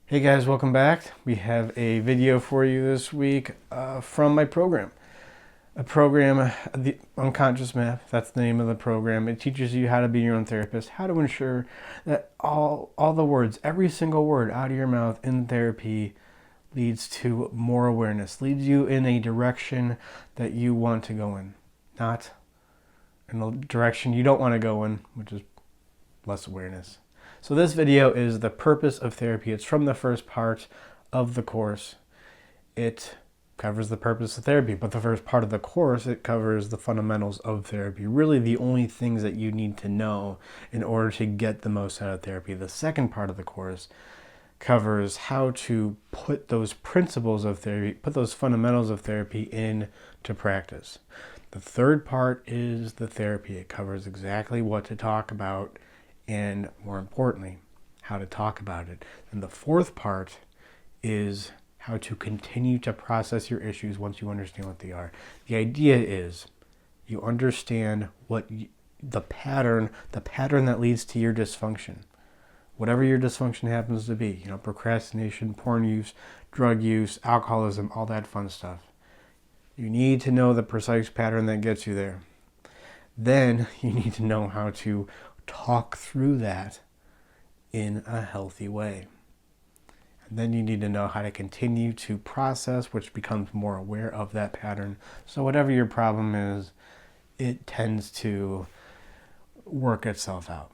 Hey guys, welcome back. We have a video for you this week from my program. A program, the Unconscious Map, that's the name of the program. It teaches you how to be your own therapist, how to ensure that all the words, every single word out of your mouth in therapy leads to more awareness, leads you in a direction that you want to go in, not in a direction you don't want to go in, which is less awareness. So this video is the purpose of therapy. It's from the first part of the course. It covers the purpose of therapy, but the first part of the course, it covers the fundamentals of therapy. Really the only things that you need to know in order to get the most out of therapy. The second part of the course covers how to put those principles of therapy, put those fundamentals of therapy into practice. The third part is the therapy. It covers exactly what to talk about and, more importantly, how to talk about it. And the fourth part is how to continue to process your issues once you understand what they are. The idea is you understand what the pattern that leads to your dysfunction. Whatever your dysfunction happens to be, procrastination, porn use, drug use, alcoholism, all that fun stuff. You need to know the precise pattern that gets you there. Then you need to know how to talk through that in a healthy way. And then you need to know how to continue to process, which becomes more aware of that pattern. So whatever your problem is, it tends to work itself out.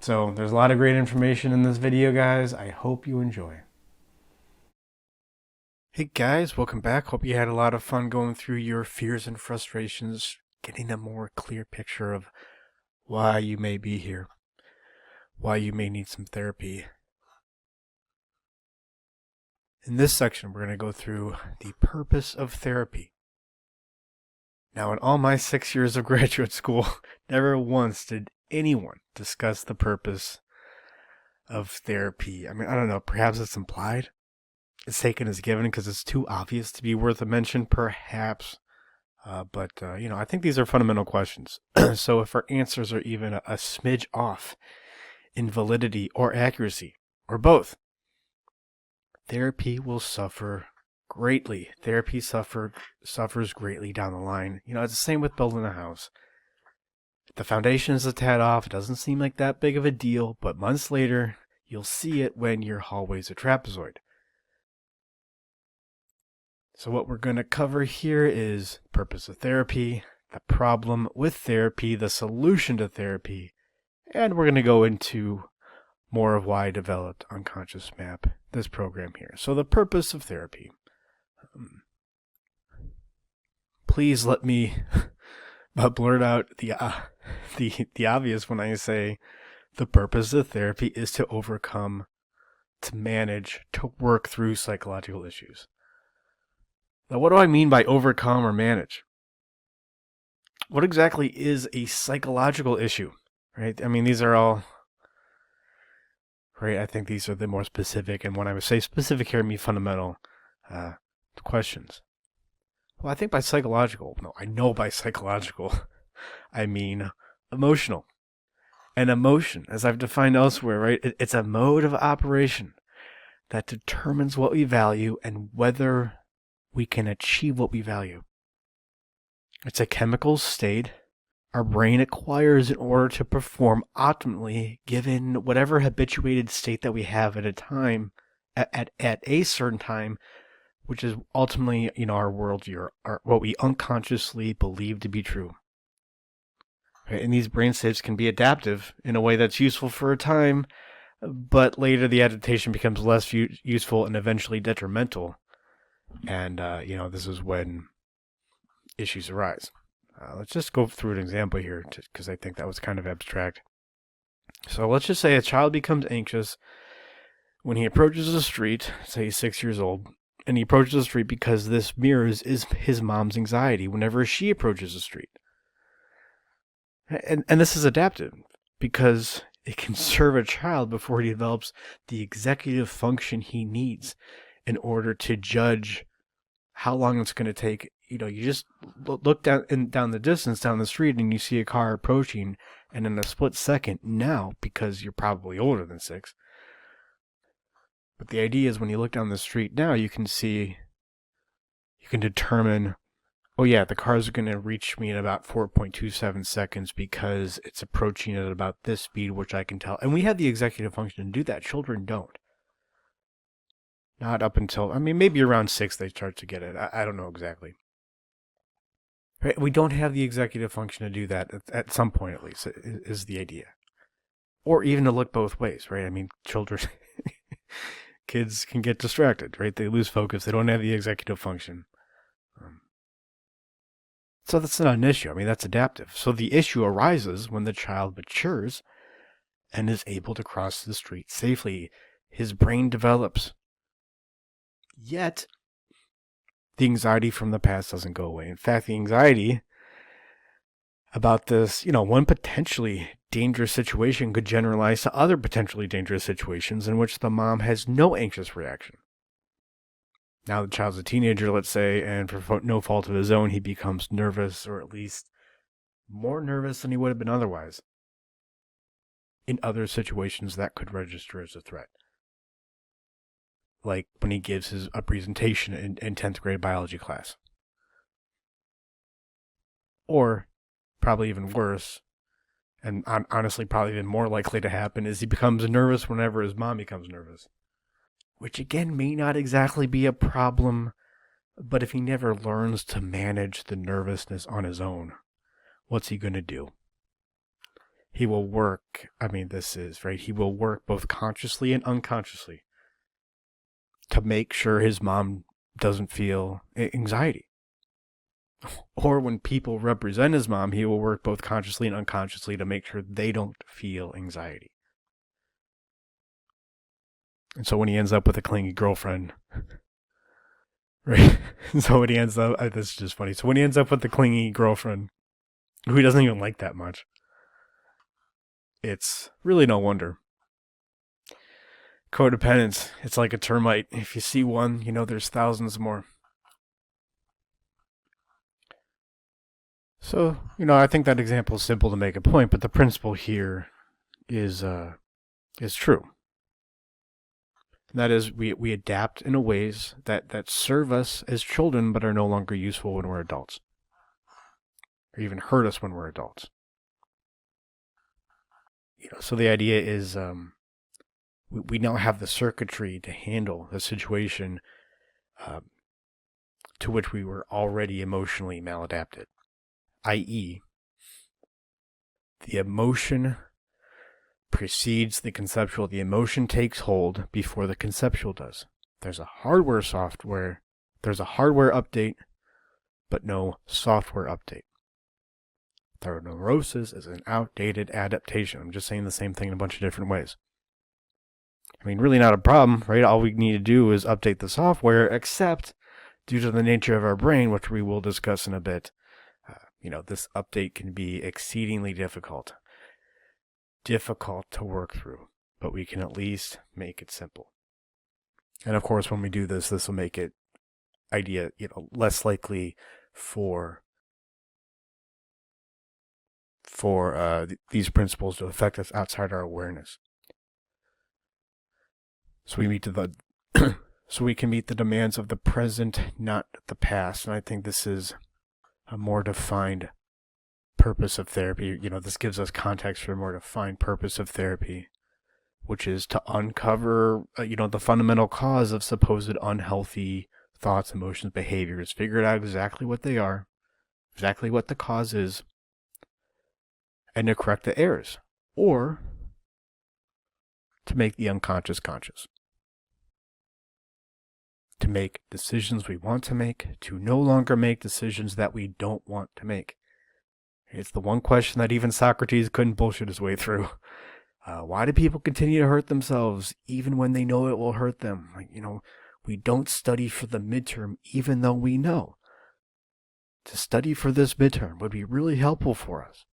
So there's a lot of great information in this video, guys. I hope you enjoy. Hey guys, welcome back. Hope you had a lot of fun going through your fears and frustrations, getting a more clear picture of why you may be here, why you may need some therapy. In this section, we're going to go through the purpose of therapy. Now, in all my 6 years of graduate school, never once did anyone discuss the purpose of therapy. I mean, I don't know, perhaps it's implied. It's taken as given because it's too obvious to be worth a mention, perhaps. But I think these are fundamental questions. So if our answers are even a smidge off in validity or accuracy, or both, therapy will suffer greatly. Therapy suffers greatly down the line. It's the same with building a house. The foundation is a tad off. It doesn't seem like that big of a deal, but months later, you'll see it when your hallway's a trapezoid. So what we're going to cover here is purpose of therapy, the problem with therapy, the solution to therapy, and we're going to go into more of why I developed Unconscious Map, this program here. So the purpose of therapy. Please let me blurt out the obvious when I say the purpose of therapy is to overcome, to manage, to work through psychological issues. Now, what do I mean by overcome or manage? What exactly is a psychological issue, right? I mean, these are all, right? I think these are the more specific, and when I would say specific here, I mean fundamental questions. Well, I think by psychological, I mean emotional. And emotion, as I've defined elsewhere, right? It's a mode of operation that determines what we value and whether we can achieve what we value. It's a chemical state our brain acquires in order to perform optimally given whatever habituated state that we have at a time, at a certain time, which is ultimately, our worldview, what we unconsciously believe to be true. Right? And these brain states can be adaptive in a way that's useful for a time, but later the adaptation becomes less useful and eventually detrimental. And, this is when issues arise. Let's just go through an example here because I think that was kind of abstract. So let's just say a child becomes anxious when he approaches the street, say he's 6 years old, and he approaches the street because this mirrors his mom's anxiety whenever she approaches the street. And this is adaptive because it can serve a child before he develops the executive function he needs in order to judge how long it's going to take. You just look down the distance down the street and you see a car approaching, and in a split second now, because you're probably older than 6, the idea is when you look down the street now, you can determine, oh yeah, the car's going to reach me in about 4.27 seconds because it's approaching at about this speed, which I can tell. And we have the executive function to do that. Children don't. Not up until, maybe around 6 they start to get it. I don't know exactly. Right? We don't have the executive function to do that at some point, at least, is the idea. Or even to look both ways, right? Children, kids can get distracted, right? They lose focus. They don't have the executive function. So that's not an issue. That's adaptive. So the issue arises when the child matures and is able to cross the street safely. His brain develops. Yet, the anxiety from the past doesn't go away. In fact, the anxiety about this, one potentially dangerous situation could generalize to other potentially dangerous situations in which the mom has no anxious reaction. Now the child's a teenager, let's say, and for no fault of his own, he becomes nervous, or at least more nervous than he would have been otherwise. In other situations, that could register as a threat. Like when he gives a presentation in 10th grade biology class. Or, probably even worse, and honestly probably even more likely to happen, is he becomes nervous whenever his mom becomes nervous. Which again may not exactly be a problem, but if he never learns to manage the nervousness on his own, what's he going to do? He will work, he will work both consciously and unconsciously to make sure his mom doesn't feel anxiety. Or when people represent his mom, he will work both consciously and unconsciously to make sure they don't feel anxiety. And so when he ends up with a clingy girlfriend, right? So when he ends up, this is just funny. So when he ends up with the clingy girlfriend, who he doesn't even like that much, it's really no wonder. Codependence, it's like a termite. If you see one, there's thousands more. So, I think that example is simple to make a point, but the principle here is true. And that is, we adapt in ways that serve us as children, but are no longer useful when we're adults. Or even hurt us when we're adults. So the idea is, we now have the circuitry to handle the situation to which we were already emotionally maladapted. I.e., the emotion precedes the conceptual. The emotion takes hold before the conceptual does. There's a hardware update, but no software update. Thorough neurosis is an outdated adaptation. I'm just saying the same thing in a bunch of different ways. Really not a problem, right? All we need to do is update the software, except due to the nature of our brain, which we will discuss in a bit, this update can be exceedingly difficult to work through, but we can at least make it simple. And of course, when we do this will make it less likely for these principles to affect us outside our awareness. So we can meet the demands of the present, not the past. And I think this is a more defined purpose of therapy. This gives us context for a more defined purpose of therapy, which is to uncover, the fundamental cause of supposed unhealthy thoughts, emotions, behaviors, figure out exactly what they are, exactly what the cause is, and to correct the errors, or to make the unconscious conscious. To make decisions we want to make, to no longer make decisions that we don't want to make. It's the one question that even Socrates couldn't bullshit his way through. Why do people continue to hurt themselves even when they know it will hurt them? We don't study for the midterm even though we know. To study for this midterm would be really helpful for us.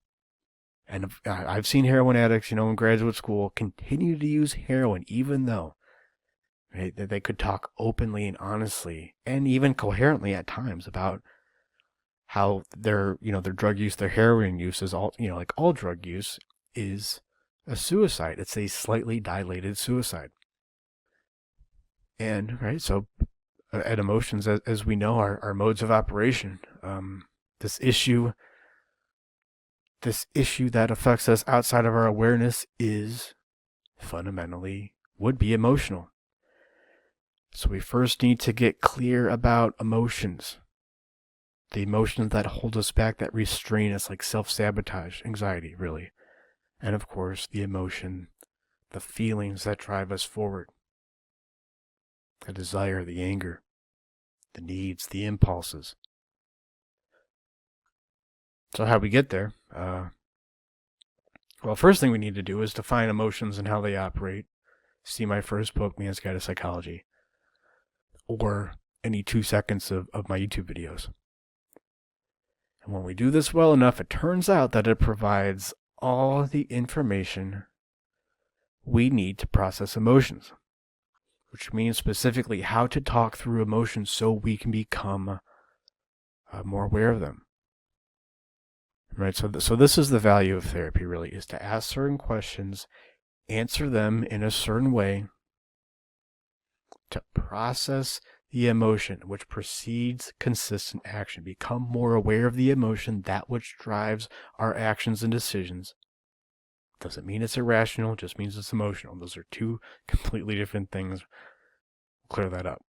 And I've seen heroin addicts, in graduate school continue to use heroin even though they could talk openly and honestly and even coherently at times about how their drug use, their heroin use is all, like all drug use is a suicide. It's a slightly dilated suicide. And and emotions, as we know, are modes of operation. This issue that affects us outside of our awareness is fundamentally would be emotional. So we first need to get clear about emotions. The emotions that hold us back, that restrain us, like self-sabotage, anxiety, really. And of course, the feelings that drive us forward. The desire, the anger, the needs, the impulses. So how we get there? First thing we need to do is define emotions and how they operate. See my first book, Man's Guide to Psychology, or any 2 seconds of my YouTube videos. And when we do this well enough, it turns out that it provides all the information we need to process emotions, which means specifically how to talk through emotions so we can become more aware of them. Right, so this is the value of therapy, really, is to ask certain questions, answer them in a certain way, to process the emotion which precedes consistent action. Become more aware of the emotion, that which drives our actions and decisions. Doesn't mean it's irrational, it just means it's emotional. Those are two completely different things. Clear that up.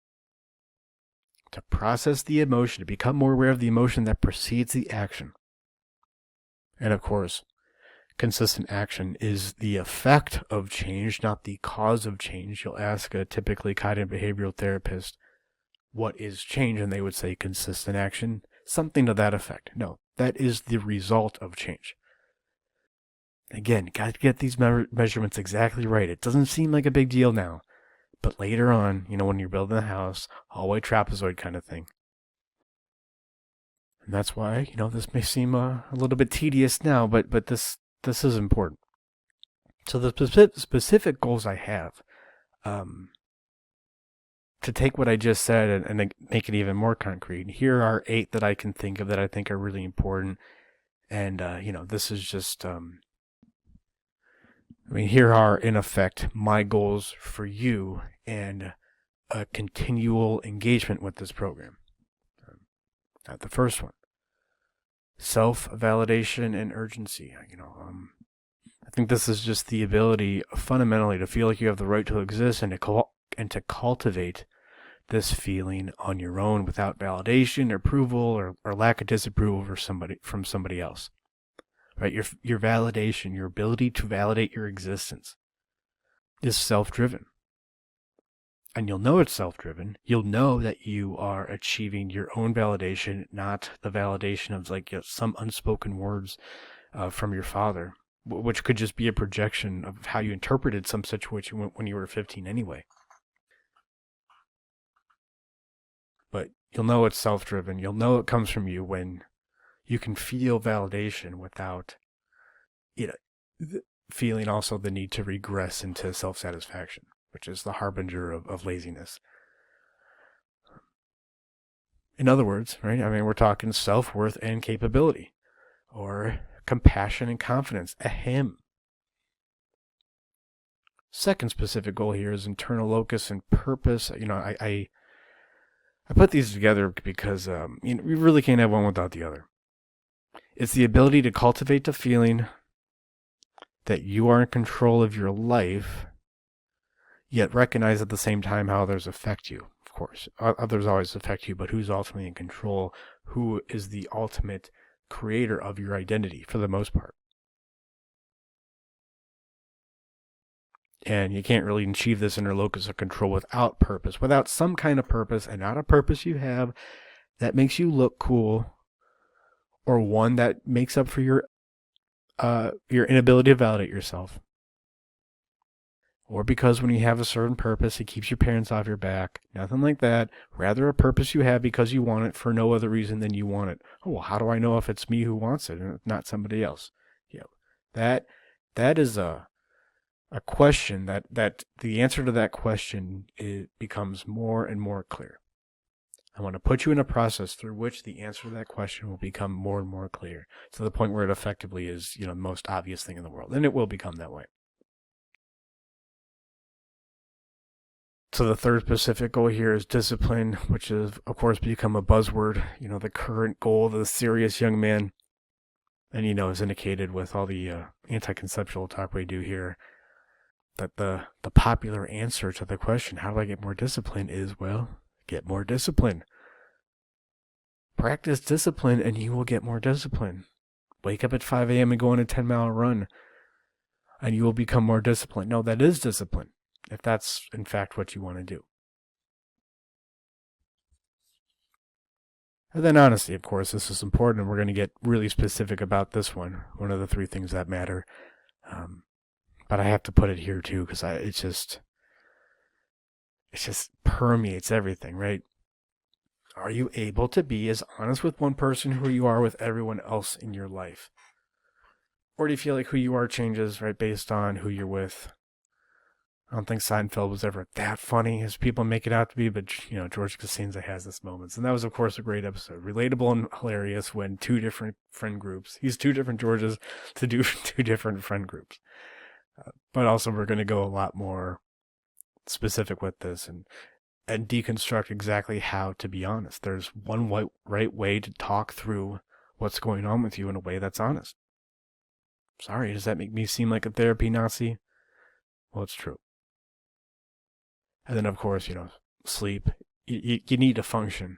To process the emotion, to become more aware of the emotion that precedes the action. And of course, consistent action is the effect of change, not the cause of change. You'll ask a typically cognitive behavioral therapist, what is change? And they would say consistent action, something to that effect. No, that is the result of change. Again, got to get these measurements exactly right. It doesn't seem like a big deal now, but later on, when you're building a house, hallway trapezoid kind of thing. And that's why, this may seem a little bit tedious now, but this is important. So the specific goals I have, to take what I just said and make it even more concrete, here are 8 that I can think of that I think are really important. And, this is just, here are, in effect, my goals for you and a continual engagement with this program. The first one, self-validation and urgency. I think this is just the ability, fundamentally, to feel like you have the right to exist and to cultivate this feeling on your own without validation, or approval, or lack of disapproval from somebody else. Right? Your validation, your ability to validate your existence, is self-driven. And you'll know it's self-driven. You'll know that you are achieving your own validation, not the validation of some unspoken words from your father, which could just be a projection of how you interpreted some situation when you were 15 anyway. But you'll know it's self-driven. You'll know it comes from you when you can feel validation without, feeling also the need to regress into self-satisfaction, which is the harbinger of laziness. In other words, right? We're talking self-worth and capability, or compassion and confidence, ahem. Second specific goal here is internal locus and purpose. I put these together because we really can't have one without the other. It's the ability to cultivate the feeling that you are in control of your life, yet recognize at the same time how others affect you. Of course, others always affect you, but who's ultimately in control? Who is the ultimate creator of your identity for the most part? And you can't really achieve this inner locus of control without purpose, without some kind of purpose, and not a purpose you have that makes you look cool, or one that makes up for your inability to validate yourself. Or because when you have a certain purpose, it keeps your parents off your back. Nothing like that. Rather, a purpose you have because you want it for no other reason than you want it. Oh, well, how do I know if it's me who wants it and not somebody else? That is a question that the answer to that question, it becomes more and more clear. I want to put you in a process through which the answer to that question will become more and more clear, to the point where it effectively is, the most obvious thing in the world. And it will become that way. So the third specific goal here is discipline, which has, of course, become a buzzword. The current goal of the serious young man, and, is indicated with all the anti-conceptual talk we do here, that the popular answer to the question, how do I get more discipline, is, well, get more discipline. Practice discipline and you will get more discipline. Wake up at 5 a.m. and go on a 10-mile run and you will become more disciplined. No, that is discipline, if that's in fact what you want to do. And then honesty, of course, this is important, and we're going to get really specific about this one of the 3 things that matter. But I have to put it here too, because it just permeates everything, right? Are you able to be as honest with one person who you are with everyone else in your life? Or do you feel like who you are changes, right, based on who you're with? I don't think Seinfeld was ever that funny as people make it out to be, but, George Costanza has this moments. And that was, of course, a great episode. Relatable and hilarious when 2 different friend groups. He's 2 different Georges to do 2 different friend groups. But also we're going to go a lot more specific with this and deconstruct exactly how to be honest. There's one right way to talk through what's going on with you in a way that's honest. Sorry, does that make me seem like a therapy Nazi? Well, it's true. And then, of course, sleep. You need to function.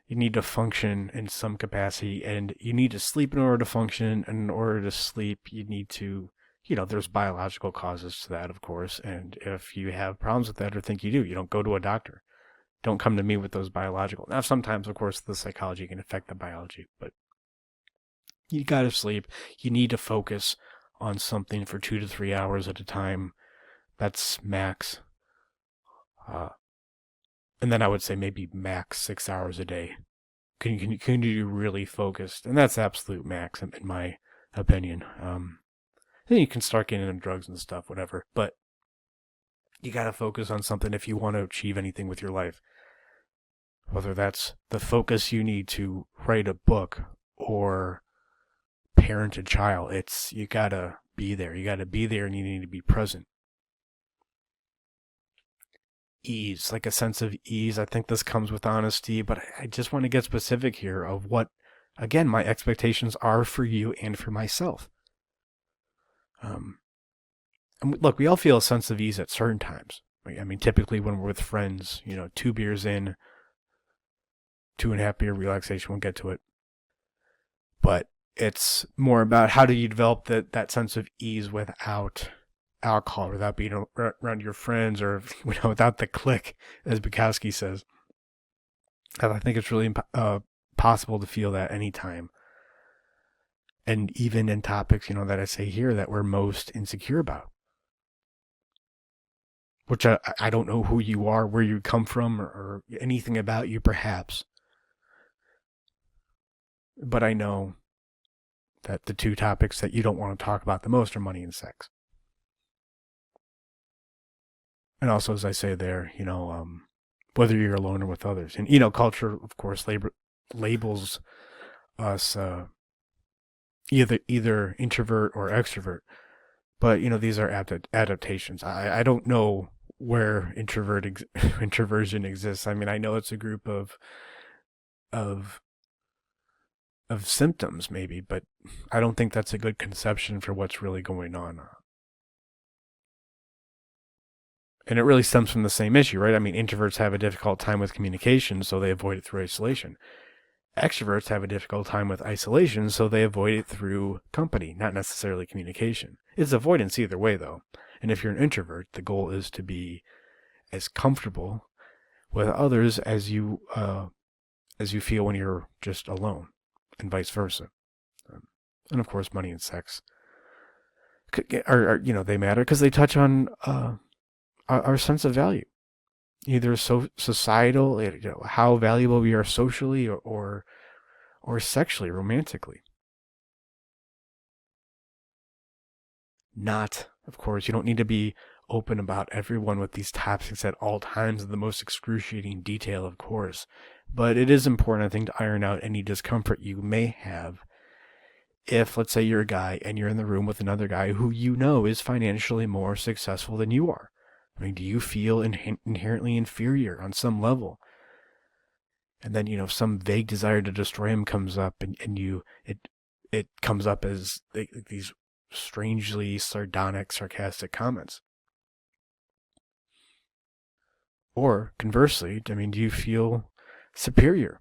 You need to function in some capacity, and you need to sleep in order to function, and in order to sleep, you need to, there's biological causes to that, of course, and if you have problems with that or think you do, you don't go to a doctor. Don't come to me with those biological. Now, sometimes, of course, the psychology can affect the biology, but you gotta sleep. You need to focus on something for 2 to 3 hours at a time. That's max. And then I would say maybe max 6 hours a day. Can you really focus? And that's absolute max, in my opinion. Then you can start getting into drugs and stuff, whatever. But you gotta focus on something if you want to achieve anything with your life. Whether that's the focus you need to write a book or parent a child, you gotta be there. You gotta be there and you need to be present. Ease, like a sense of ease. I think this comes with honesty, but I just want to get specific here of what, again, my expectations are for you and for myself. And look, we all feel a sense of ease at certain times. I mean, typically when we're with friends, 2 beers in, 2.5 beer relaxation, we'll get to it. But it's more about how do you develop that sense of ease without alcohol, without being around your friends, or without the clique, as Bukowski says. And I think it's really possible to feel that anytime. And even in topics, that I say here that we're most insecure about. Which I don't know who you are, where you come from, or anything about you, perhaps. But I know that the 2 topics that you don't want to talk about the most are money and sex. And also, as I say there, whether you're alone or with others. And, culture, of course, labels us either introvert or extrovert. But, these are adaptations. I don't know where introversion exists. I mean, I know it's a group of symptoms, maybe, but I don't think that's a good conception for what's really going on. And it really stems from the same issue, right? I mean, introverts have a difficult time with communication, so they avoid it through isolation. Extroverts have a difficult time with isolation, so they avoid it through company, not necessarily communication. It's avoidance either way, though. And if you're an introvert, the goal is to be as comfortable with others as you feel when you're just alone, and vice versa. And of course, money and sex are they matter because they touch on our sense of value, either societal, how valuable we are socially, or sexually, romantically. Not, of course, you don't need to be open about everyone with these topics at all times in the most excruciating detail, of course. But it is important, I think, to iron out any discomfort you may have if, let's say, you're a guy and you're in the room with another guy who is financially more successful than you are. I mean, do you feel inherently inferior on some level? And then, some vague desire to destroy him comes up, and it comes up as these strangely sardonic, sarcastic comments. Or conversely, I mean, do you feel superior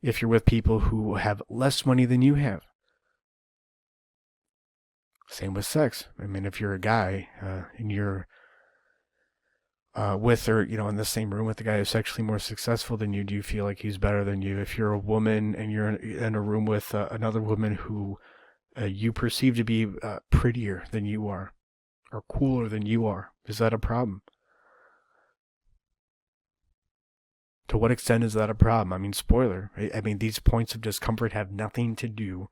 if you're with people who have less money than you have? Same with sex. I mean, if you're a guy and you're with or in the same room with the guy who's sexually more successful than you, do you feel like he's better than you? If you're a woman and you're in a room with another woman who you perceive to be prettier than you are or cooler than you are, is that a problem? To what extent is that a problem? I mean, spoiler. I mean, these points of discomfort have nothing to do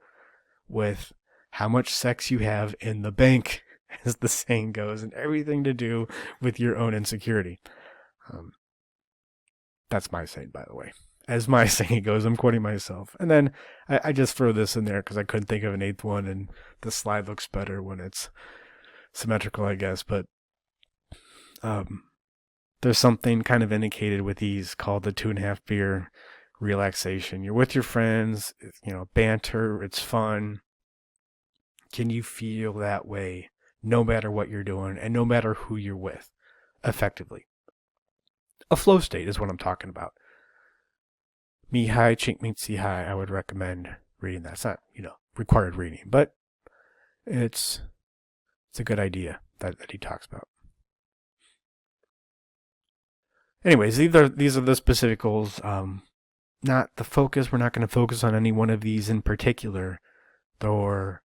with how much sex you have in the bank, as the saying goes, and everything to do with your own insecurity. That's my saying, by the way. As my saying goes, I'm quoting myself. And then I just throw this in there because I couldn't think of an eighth one, and the slide looks better when it's symmetrical, I guess. But there's something kind of indicated with these called the 2.5 beer relaxation. You're with your friends, banter, it's fun. Can you feel that way no matter what you're doing and no matter who you're with effectively? A flow state is what I'm talking about. Me high, chink meets see high. I would recommend reading that. It's not, required reading, but it's a good idea that he talks about. Anyways, these are the specific goals. Not the focus. We're not going to focus on any one of these in particular, or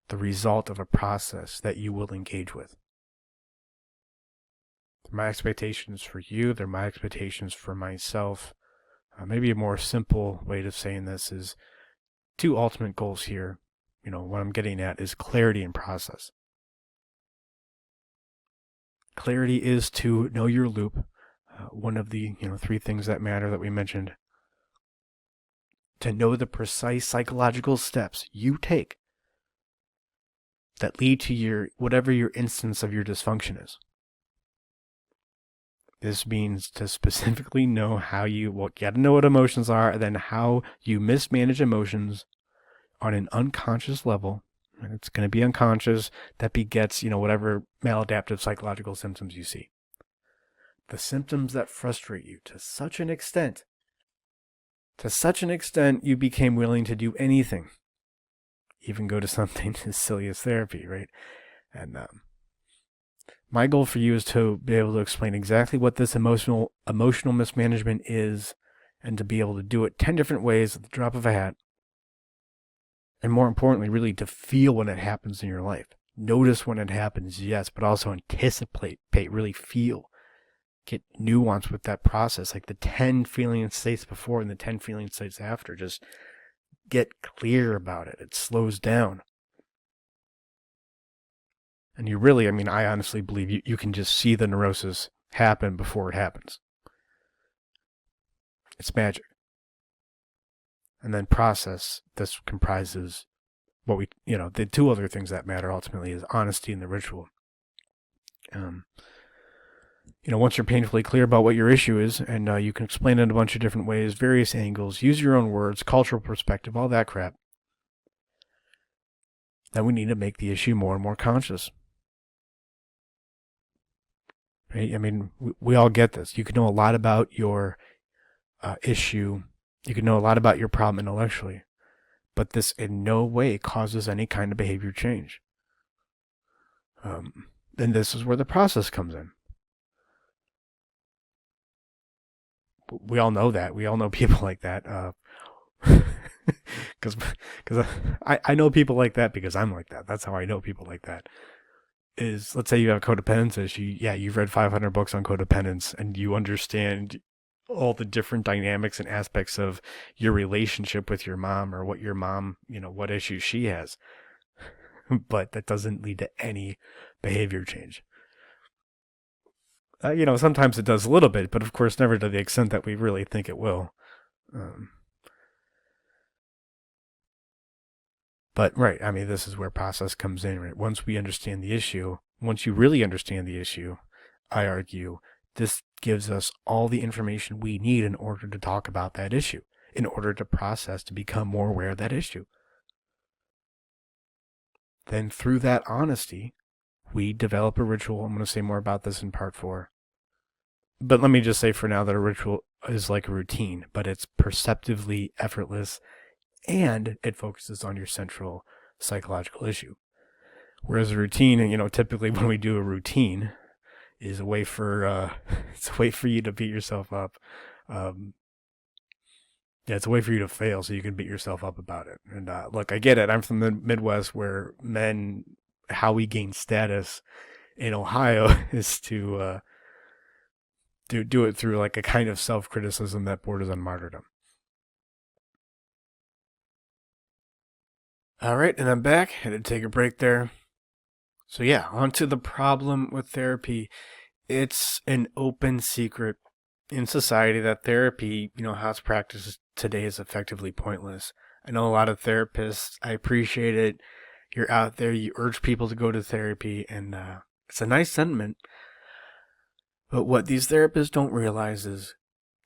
the result of a process that you will engage with. They're my expectations for you. They're my expectations for myself. Maybe a more simple way of saying this is 2 ultimate goals here. What I'm getting at is clarity and process. Clarity is to know your loop. One of the 3 things that matter that we mentioned. To know the precise psychological steps you take that lead to whatever your instance of your dysfunction is. This means to specifically know how you got to know what emotions are, and then how you mismanage emotions on an unconscious level. And it's going to be unconscious that begets, whatever maladaptive psychological symptoms you see. The symptoms that frustrate you to such an extent you became willing to do anything, even go to something as silly as therapy, right? And my goal for you is to be able to explain exactly what this emotional mismanagement is, and to be able to do it 10 different ways at the drop of a hat. And more importantly, really to feel when it happens in your life. Notice when it happens, yes, but also anticipate, really feel. Get nuance with that process, like the 10 feeling states before and the 10 feeling states after. Just get clear about it. It slows down. And you really, I honestly believe you can just see the neurosis happen before it happens. It's magic. And then process, this comprises what the 2 other things that matter ultimately is honesty and the ritual. Once you're painfully clear about what your issue is, and you can explain it in a bunch of different ways, various angles, use your own words, cultural perspective, all that crap, then we need to make the issue more and more conscious. Right? We all get this. You can know a lot about your issue. You can know a lot about your problem intellectually, but this in no way causes any kind of behavior change. And this is where the process comes in. We all know that. We all know people like that. Because I know people like that because I'm like that. That's how I know people like that. Is, let's say you have a codependence issue. Yeah, you've read 500 books on codependence, and you understand all the different dynamics and aspects of your relationship with your mom, or what your mom, what issues she has. But that doesn't lead to any behavior change. Sometimes it does a little bit, but of course never to the extent that we really think it will. But right, this is where process comes in, right? Once we understand the issue, once you really understand the issue, I argue, this gives us all the information we need in order to talk about that issue, in order to process, to become more aware of that issue. Then through that honesty, we develop a ritual. I'm going to say more about this in part 4. But let me just say for now that a ritual is like a routine, but it's perceptively effortless and it focuses on your central psychological issue. Whereas a routine, typically when we do a routine, is a way for it's a way for you to beat yourself up. It's a way for you to fail so you can beat yourself up about it. And look, I get it. I'm from the Midwest where how we gain status in Ohio is to do it through like a kind of self-criticism that borders on martyrdom. All right, and I'm back. Had to take a break there. So yeah, on to the problem with therapy. It's an open secret in society that therapy, how it's practiced today, is effectively pointless. I know a lot of therapists. I appreciate it. You're out there. You urge people to go to therapy, and it's a nice sentiment. But what these therapists don't realize is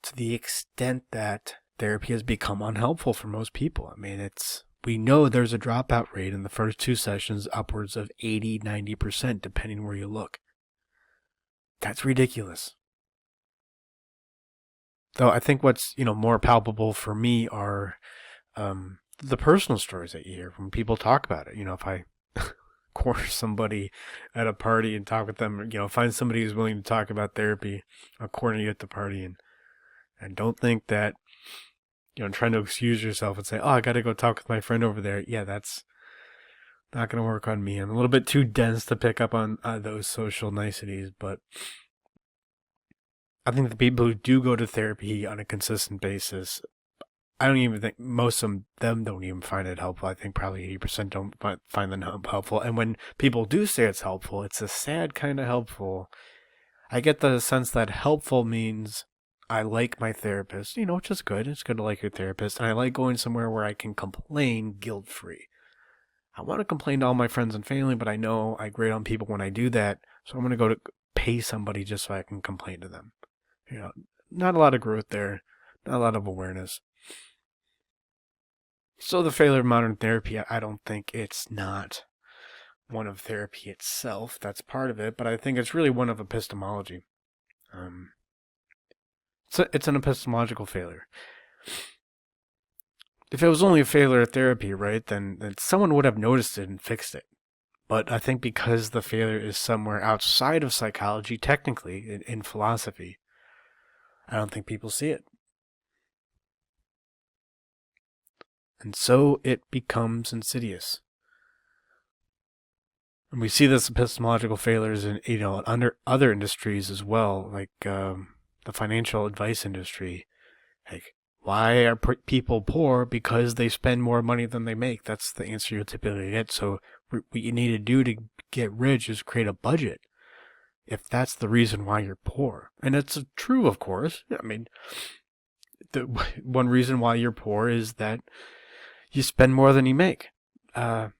to the extent that therapy has become unhelpful for most people. I mean, we know there's a dropout rate in the first 2 sessions upwards of 80, 90%, depending where you look. That's ridiculous. Though I think what's, more palpable for me are the personal stories that you hear when people talk about it. If I corner somebody at a party and talk with them, find somebody who's willing to talk about therapy, I'll corner you at the party and don't think that, trying to excuse yourself and say, oh, I got to go talk with my friend over there. Yeah, that's not going to work on me. I'm a little bit too dense to pick up on those social niceties, but I think the people who do go to therapy on a consistent basis, I don't even think most of them don't even find it helpful. I think probably 80% don't find them helpful. And when people do say it's helpful, it's a sad kind of helpful. I get the sense that helpful means I like my therapist, which is good. It's good to like your therapist. And I like going somewhere where I can complain guilt-free. I want to complain to all my friends and family, but I know I grate on people when I do that. So I'm going to go to pay somebody just so I can complain to them. Not a lot of growth there. Not a lot of awareness. So the failure of modern therapy, I don't think it's not one of therapy itself. That's part of it, but I think it's really one of epistemology. It's an epistemological failure. If it was only a failure of therapy, right, then someone would have noticed it and fixed it. But I think because the failure is somewhere outside of psychology, technically, in philosophy, I don't think people see it. And so it becomes insidious. And we see this epistemological failures in, under other industries as well, like the financial advice industry. Like, why are people poor? Because they spend more money than they make. That's the answer you'll typically get. So what you need to do to get rich is create a budget. If that's the reason why you're poor. And it's true, of course. I mean, the one reason why you're poor is that you spend more than you make. But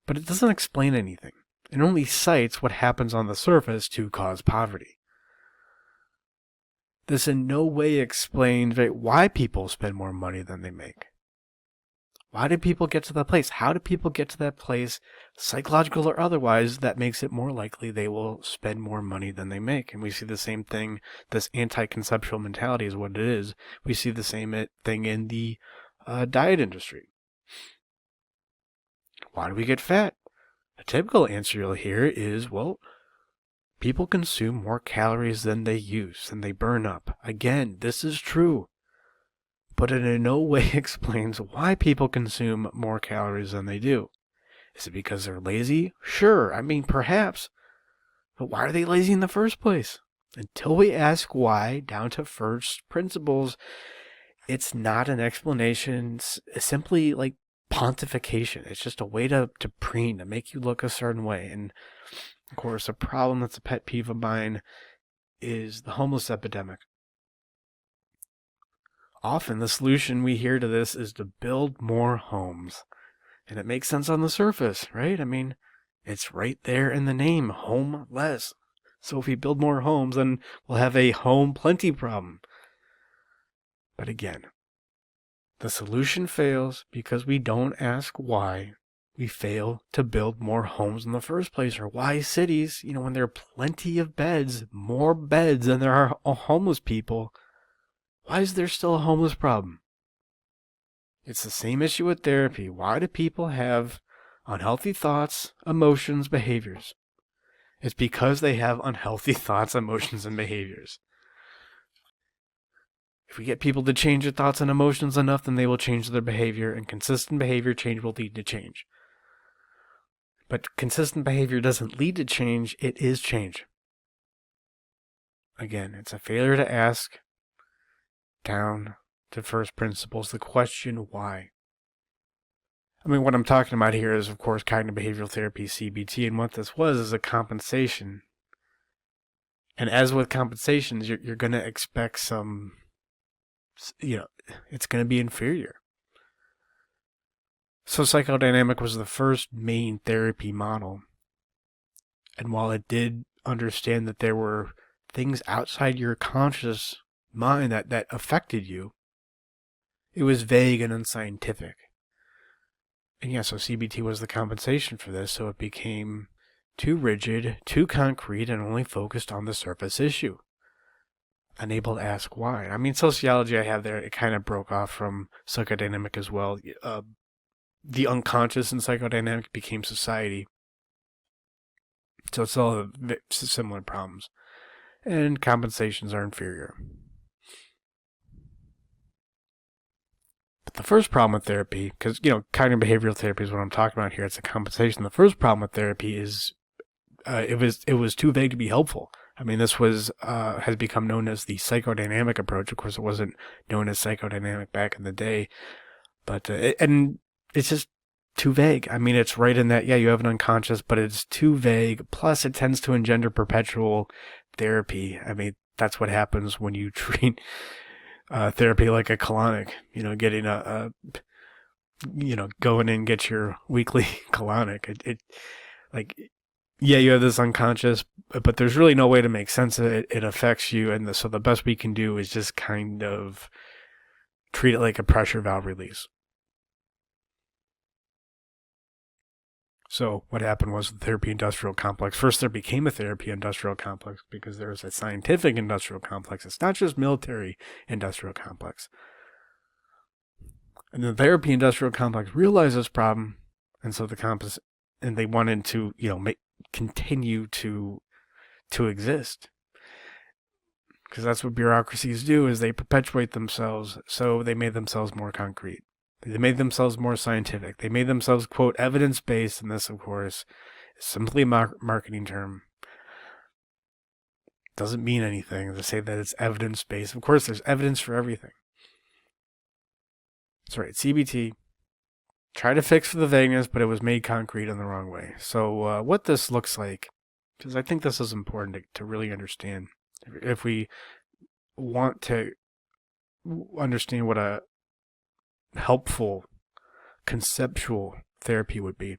it doesn't explain anything. It only cites what happens on the surface to cause poverty. This in no way explains why people spend more money than they make. Why do people get to that place? How do people get to that place, psychological or otherwise, that makes it more likely they will spend more money than they make? And we see the same thing. This anti-conceptual mentality is what it is. We see the same thing in the diet industry. Why do we get fat? A typical answer you'll hear is, well, people consume more calories than they use, and they burn up. Again, this is true. But it in no way explains why people consume more calories than they do. Is it because they're lazy? Sure, I mean, perhaps. But why are they lazy in the first place? Until we ask why, down to first principles, it's not an explanation. It's simply like pontification. It's just a way to preen, to make you look a certain way. And of course, a problem that's a pet peeve of mine is the homeless epidemic. Often the solution we hear to this is to build more homes. And it makes sense on the surface, right? I mean, it's right there in the name, homeless. So if we build more homes, then we'll have a home plenty problem. But again, the solution fails because we don't ask why we fail to build more homes in the first place, or why cities, when there are plenty of beds, more beds than there are homeless people, why is there still a homeless problem? It's the same issue with therapy. Why do people have unhealthy thoughts, emotions, behaviors? It's because they have unhealthy thoughts, emotions, and behaviors. If we get people to change their thoughts and emotions enough, then they will change their behavior, and consistent behavior change will lead to change. But consistent behavior doesn't lead to change, it is change. Again, it's a failure to ask down to first principles the question why. I mean, what I'm talking about here is, of course, cognitive behavioral therapy, CBT, and what this was is a compensation. And as with compensations, you're going to expect some, it's going to be inferior. So psychodynamic was the first main therapy model. And while it did understand that there were things outside your conscious mind that affected you, it was vague and unscientific. And yeah, so CBT was the compensation for this, so it became too rigid, too concrete, and only focused on the surface issue. Unable to ask why. I mean, sociology I have there, it kind of broke off from psychodynamic as well. The unconscious in psychodynamic became society. So it's all similar problems. And compensations are inferior. But the first problem with therapy, because, cognitive behavioral therapy is what I'm talking about here, it's a compensation. The first problem with therapy is it was too vague to be helpful. I mean, this was has become known as the psychodynamic approach. Of course, it wasn't known as psychodynamic back in the day. But, and it's just too vague. I mean, it's right in that, you have an unconscious, but it's too vague. Plus, it tends to engender perpetual therapy. I mean, that's what happens when you treat therapy like a colonic. Getting go in and get your weekly colonic. You have this unconscious, but there's really no way to make sense of it. It affects you, and so the best we can do is just kind of treat it like a pressure valve release. So what happened was the therapy industrial complex. First, there became a therapy industrial complex because there was a scientific industrial complex. It's not just military industrial complex. And the therapy industrial complex realized this problem, and so and they wanted to, continue to exist. Because that's what bureaucracies do, is they perpetuate themselves, so they made themselves more concrete. They made themselves more scientific. They made themselves, quote, evidence-based, and this, of course, is simply a marketing term. Doesn't mean anything to say that it's evidence-based. Of course, there's evidence for everything. That's right, CBT tried to fix for the vagueness, but it was made concrete in the wrong way. So what this looks like, because I think this is important to really understand. If we want to understand what a helpful conceptual therapy would be,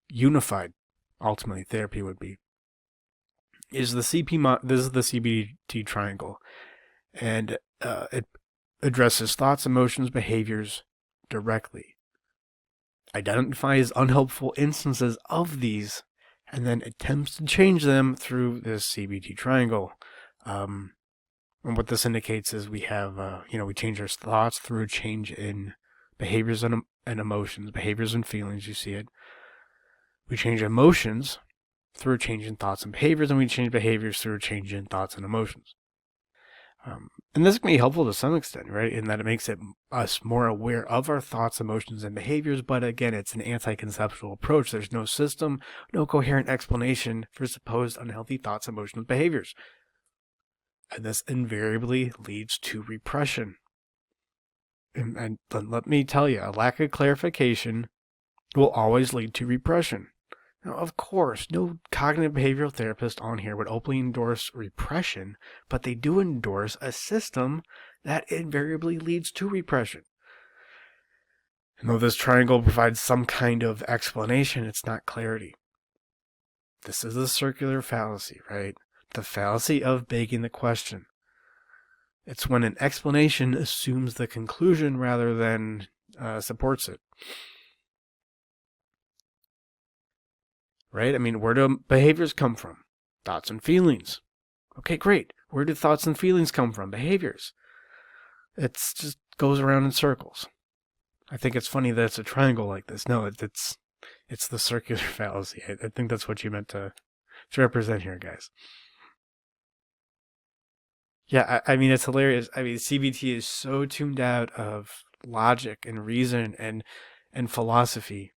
unified ultimately therapy would be, is this is the CBT triangle, and it addresses thoughts, emotions, behaviors directly, identifies unhelpful instances of these, and then attempts to change them through this CBT triangle. And what this indicates is we have, we change our thoughts through a change in behaviors and emotions, behaviors and feelings, you see it. We change emotions through a change in thoughts and behaviors, and we change behaviors through a change in thoughts and emotions. And this can be helpful to some extent, right? In that it makes us more aware of our thoughts, emotions, and behaviors. But again, it's an anti-conceptual approach. There's no system, no coherent explanation for supposed unhealthy thoughts, emotions, behaviors. And this invariably leads to repression. And let me tell you, a lack of clarification will always lead to repression. Now, of course, no cognitive behavioral therapist on here would openly endorse repression, but they do endorse a system that invariably leads to repression. And though this triangle provides some kind of explanation, it's not clarity. This is the circular fallacy, right? The fallacy of begging the question. It's when an explanation assumes the conclusion rather than supports it. Right? I mean, where do behaviors come from? Thoughts and feelings. Okay, great. Where do thoughts and feelings come from? Behaviors. It just goes around in circles. I think it's funny that it's a triangle like this. No, it's the circular fallacy. I think that's what you meant to represent here, guys. Yeah, I mean, it's hilarious. I mean, CBT is so tuned out of logic and reason and philosophy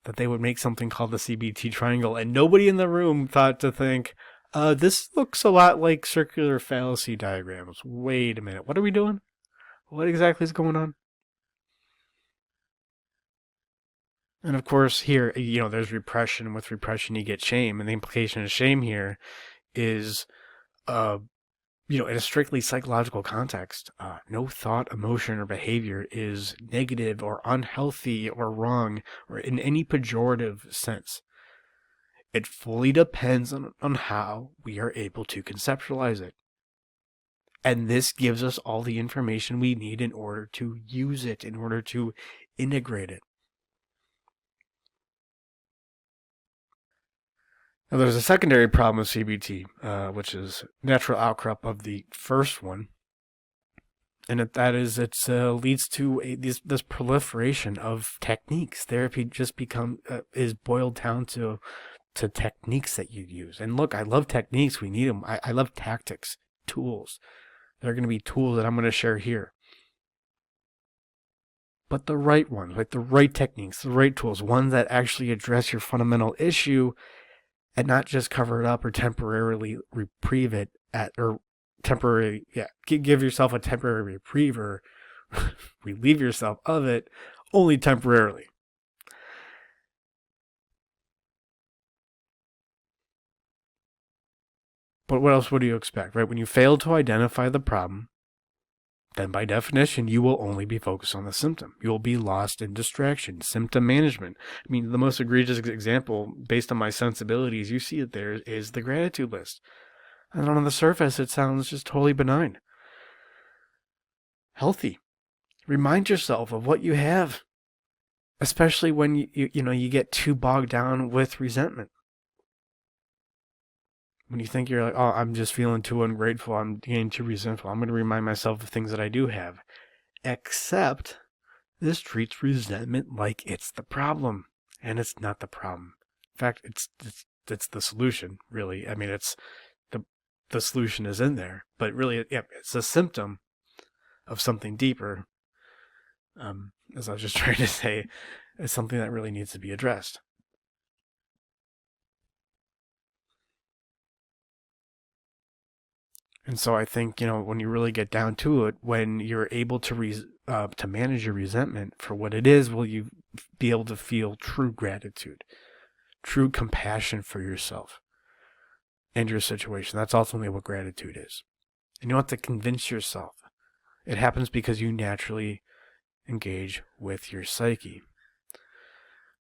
that they would make something called the CBT triangle, and nobody in the room thought to think, this looks a lot like circular fallacy diagrams. Wait a minute, what are we doing? What exactly is going on? And of course, here, there's repression. With repression, you get shame, and the implication of shame here is, in a strictly psychological context, no thought, emotion, or behavior is negative or unhealthy or wrong or in any pejorative sense. It fully depends on how we are able to conceptualize it. And this gives us all the information we need in order to use it, in order to integrate it. Now, there's a secondary problem with CBT, which is natural outcrop of the first one, and that is it leads to this proliferation of techniques. Therapy just is boiled down to techniques that you use. And look, I love techniques. We need them. I love tactics, tools. They're going to be tools that I'm going to share here. But the right ones, like the right techniques, the right tools, ones that actually address your fundamental issue and not just cover it up or temporarily reprieve it give yourself a temporary reprieve or relieve yourself of it only temporarily. But what else would you expect, right? When you fail to identify the problem, then by definition, you will only be focused on the symptom. You will be lost in distraction, symptom management. I mean, the most egregious example, based on my sensibilities, you see it there, is the gratitude list. And on the surface, it sounds just totally benign. Healthy. Remind yourself of what you have, especially when you get too bogged down with resentment. When you think you're like, oh, I'm just feeling too ungrateful, I'm getting too resentful, I'm going to remind myself of things that I do have. Except this treats resentment like it's the problem, and it's not the problem. In fact, it's the solution, really. I mean, it's the solution is in there, but really, it's a symptom of something deeper. As I was just trying to say, it's something that really needs to be addressed. And so I think, when you really get down to it, when you're able to manage your resentment for what it is, will you be able to feel true gratitude, true compassion for yourself and your situation. That's ultimately what gratitude is. And you don't have to convince yourself. It happens because you naturally engage with your psyche.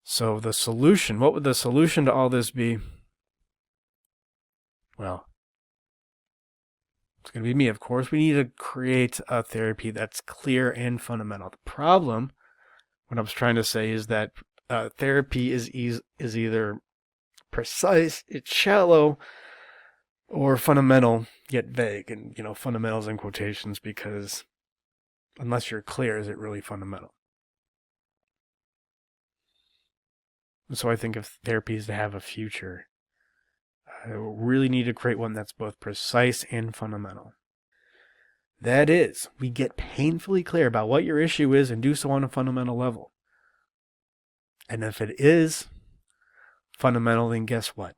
So the solution, what would the solution to all this be? Well, it's going to be me, of course. We need to create a therapy that's clear and fundamental. The problem, what I was trying to say, is that therapy is either precise, it's shallow, or fundamental, yet vague. And, fundamentals in quotations, because unless you're clear, is it really fundamental? And so I think if therapy is to have a future, we really need to create one that's both precise and fundamental. That is, we get painfully clear about what your issue is and do so on a fundamental level. And if it is fundamental, then guess what?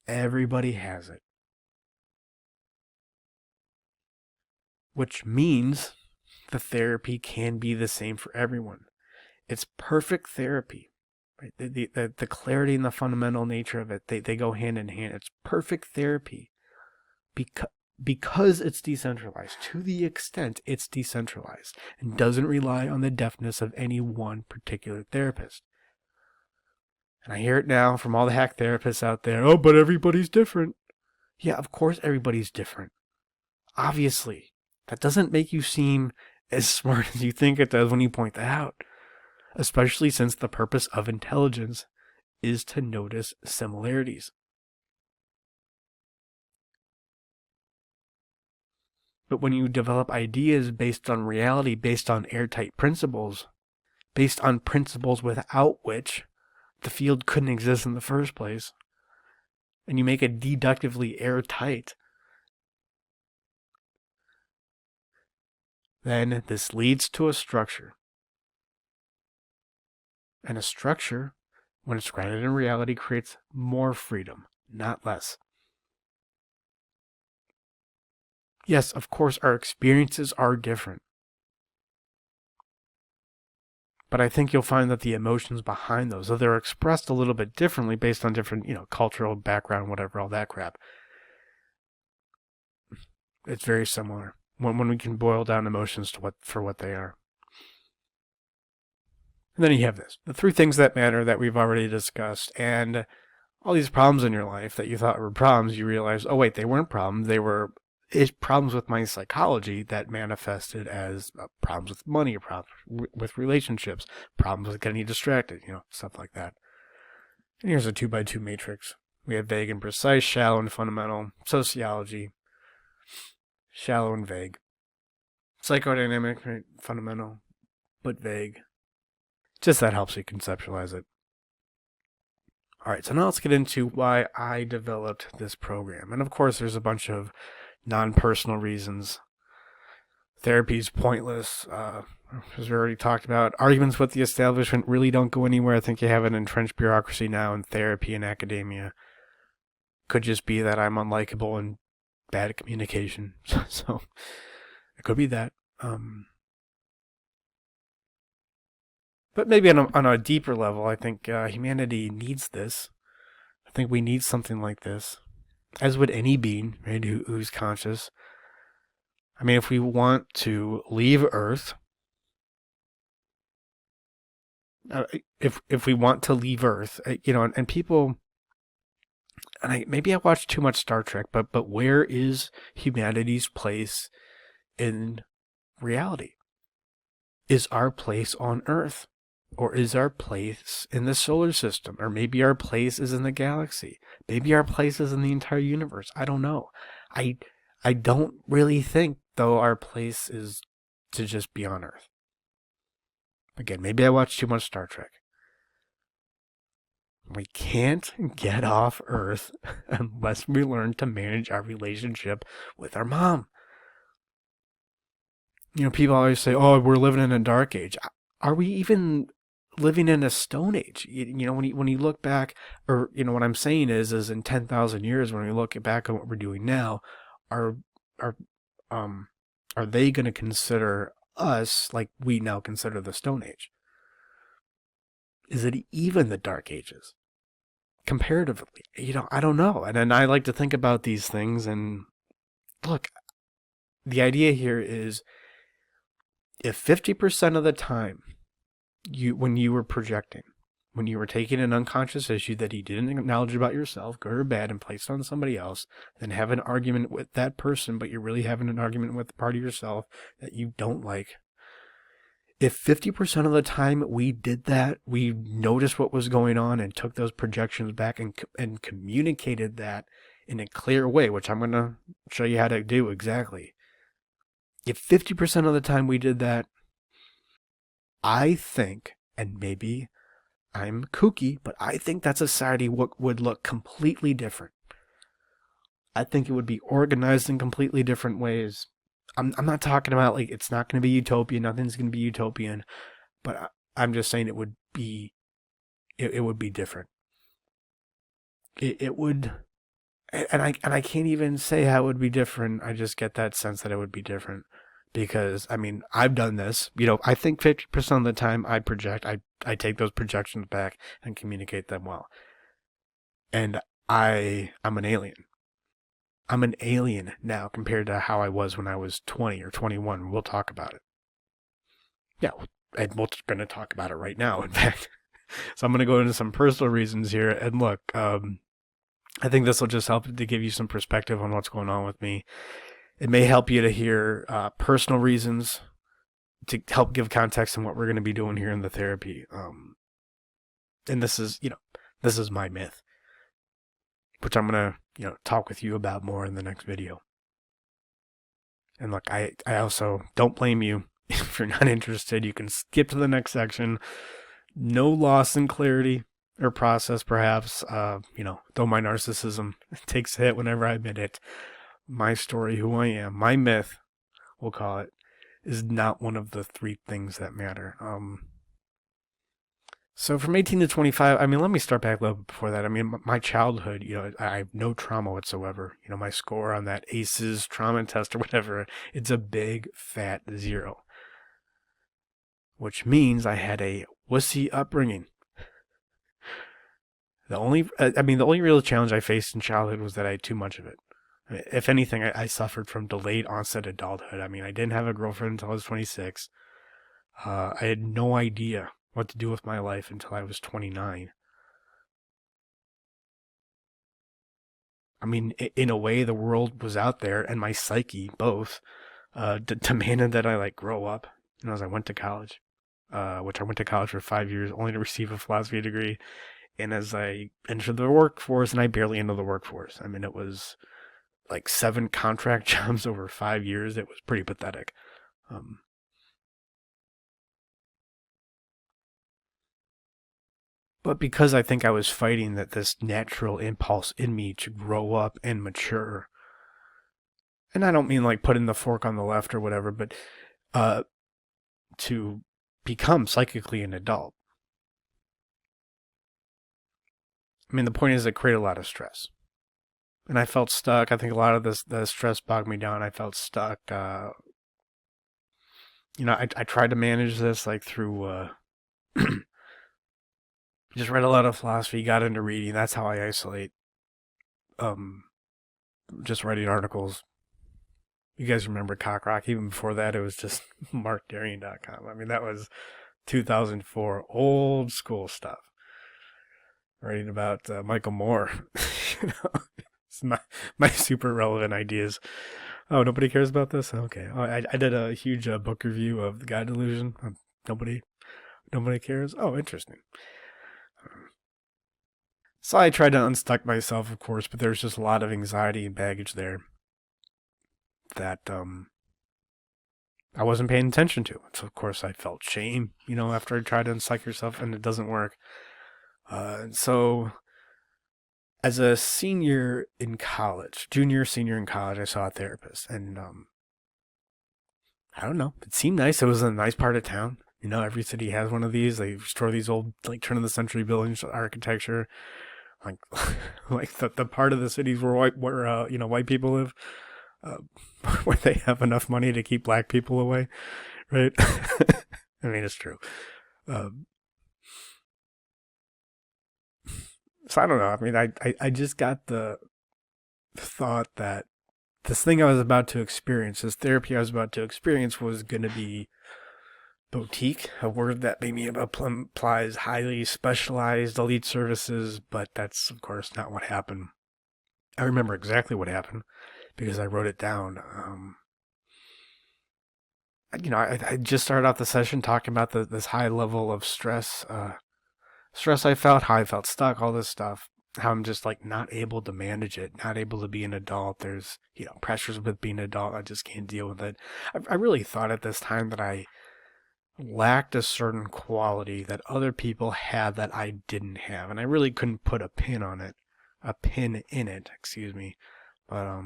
Everybody has it. Which means the therapy can be the same for everyone. It's perfect therapy. Right? The clarity and the fundamental nature of it, they go hand in hand. It's perfect therapy because it's decentralized, to the extent it's decentralized, and doesn't rely on the deftness of any one particular therapist. And I hear it now from all the hack therapists out there. Oh, but everybody's different. Yeah, of course everybody's different. Obviously. That doesn't make you seem as smart as you think it does when you point that out. Especially since the purpose of intelligence is to notice similarities. But when you develop ideas based on reality, based on airtight principles, based on principles without which the field couldn't exist in the first place, and you make it deductively airtight, then this leads to a structure. And a structure, when it's grounded in reality, creates more freedom, not less. Yes, of course, our experiences are different. But I think you'll find that the emotions behind those, though they're expressed a little bit differently based on different, cultural background, whatever, all that crap, it's very similar when we can boil down emotions to what they are. And then you have this, the 3 things that matter that we've already discussed, and all these problems in your life that you thought were problems, you realize, oh wait, they weren't problems, they were problems with my psychology that manifested as problems with money, problems with relationships, problems with getting distracted, stuff like that. And here's a 2x2 matrix. We have vague and precise, shallow and fundamental, sociology, shallow and vague, psychodynamic, right? Fundamental, but vague. Just that helps you conceptualize it. All right, so now let's get into why I developed this program. And of course, there's a bunch of non-personal reasons. Therapy's pointless. As we already talked about, arguments with the establishment really don't go anywhere. I think you have an entrenched bureaucracy now in therapy and academia. Could just be that I'm unlikable and bad at communication. So it could be that. But maybe on a deeper level, I think humanity needs this. I think we need something like this, as would any being, right, who's conscious. I mean, if we want to leave Earth, if we want to leave Earth, and people, and maybe I watched too much Star Trek, but where is humanity's place in reality? Is our place on Earth? Or is our place in the solar system? Or maybe our place is in the galaxy. Maybe our place is in the entire universe. I don't know. I don't really think, though, our place is to just be on Earth. Again, maybe I watched too much Star Trek. We can't get off Earth unless we learn to manage our relationship with our mom. People always say, oh, we're living in a dark age. Are we even living in a stone age? When you look back, or what I'm saying is in 10,000 years, when we look back at what we're doing now, are they going to consider us like we now consider the Stone Age? Is it even the Dark Ages comparatively? I don't know. And then I like to think about these things, and look, the idea here is if 50% of the time when you were projecting, when you were taking an unconscious issue that you didn't acknowledge about yourself, good or bad, and placed on somebody else, then have an argument with that person, but you're really having an argument with the part of yourself that you don't like. If 50% of the time we did that, we noticed what was going on and took those projections back and communicated that in a clear way, which I'm going to show you how to do exactly. If 50% of the time we did that, I think, and maybe I'm kooky, but I think that society would look completely different. I think it would be organized in completely different ways. I'm not talking about like it's not going to be utopian, nothing's going to be utopian, but I'm just saying it would be different. It would, and I can't even say how it would be different. I just get that sense that it would be different. Because, I've done this. I think 50% of the time I project, I take those projections back and communicate them well. And I'm an alien. I'm an alien now compared to how I was when I was 20 or 21. We'll talk about it. Yeah, and we're going to talk about it right now, in fact. So I'm going to go into some personal reasons here. And look, I think this will just help to give you some perspective on what's going on with me. It may help you to hear personal reasons to help give context on what we're going to be doing here in the therapy. And this is, this is my myth, which I'm going to, talk with you about more in the next video. And look, I also don't blame you if you're not interested. You can skip to the next section. No loss in clarity or process, perhaps. Though my narcissism takes a hit whenever I admit it. My story, who I am, my myth, we'll call it, is not one of the three things that matter. So from 18 to 25, let me start back a little bit before that. My childhood, I have no trauma whatsoever. My score on that ACEs trauma test or whatever, it's a big fat 0. Which means I had a wussy upbringing. The only real challenge I faced in childhood was that I had too much of it. If anything, I suffered from delayed onset adulthood. I didn't have a girlfriend until I was 26. I had no idea what to do with my life until I was 29. In a way, the world was out there, and my psyche both demanded that I grow up. As I went to college, which I went to college for 5 years, only to receive a philosophy degree. And as I entered the workforce, and I barely entered the workforce. It was 7 contract jobs over 5 years. It was pretty pathetic. But because I think I was fighting this natural impulse in me to grow up and mature, and I don't mean putting the fork on the left or whatever, but to become psychically an adult. The point is it created a lot of stress. And I felt stuck. I think a lot of the stress bogged me down. I felt stuck. I tried to manage this through just read a lot of philosophy, got into reading. That's how I isolate. Just writing articles. You guys remember Cockrock? Even before that, it was just markdarian.com. That was 2004, old school stuff. Writing about Michael Moore. It's my super relevant ideas. Oh, nobody cares about this? Okay. Oh, I did a huge book review of The God Delusion. Nobody cares? Oh, interesting. So I tried to unstuck myself, of course, but there's just a lot of anxiety and baggage there that I wasn't paying attention to. So, of course, I felt shame, after I tried to unstuck yourself, and it doesn't work. So, as a senior, senior in college, I saw a therapist, and I don't know, it seemed nice. It was a nice part of town. Every city has one of these. They restore these old, turn of the century buildings, architecture, the part of the cities where white people live, where they have enough money to keep black people away, right? It's true. So I don't know. I just got the thought that this thing I was about to experience, this therapy I was about to experience, was going to be boutique, a word that maybe implies highly specialized elite services, but that's, of course, not what happened. I remember exactly what happened because I wrote it down. I just started off the session talking about this high level of stress I felt, how I felt stuck, all this stuff, how I'm just not able to manage it, not able to be an adult. There's, pressures with being an adult. I just can't deal with it. I really thought at this time that I lacked a certain quality that other people had that I didn't have. And I really couldn't put a pin in it, excuse me. But,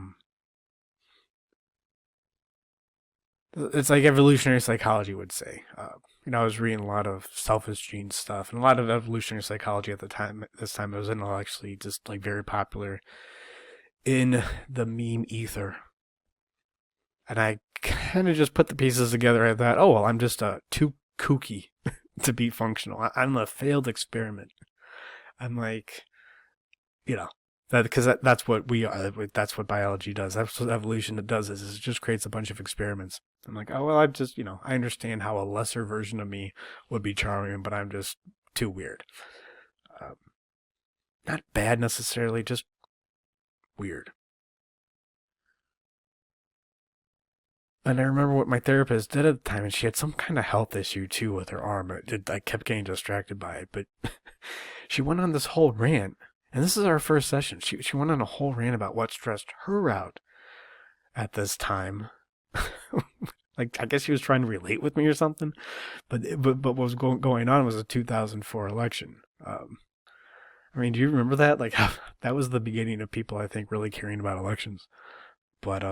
it's like evolutionary psychology would say. I was reading a lot of selfish gene stuff and a lot of evolutionary psychology at the time. This time it was intellectually just very popular in the meme ether. And I kind of just put the pieces together. I thought, oh, well, I'm just too kooky to be functional. I'm a failed experiment. I'm that's what we are. That's what biology does. That's what evolution does. Is it just creates a bunch of experiments. I'm oh, well, I understand how a lesser version of me would be charming, but I'm just too weird. Not bad necessarily, just weird. And I remember what my therapist did at the time, and she had some kind of health issue too with her arm. I kept getting distracted by it, but she went on this whole rant, and this is our first session. She went on a whole rant about what stressed her out at this time. Like, I guess she was trying to relate with me or something, but what was going on was a 2004 election. I mean, do you remember that? Like, that was the beginning of people, I think, really caring about elections. But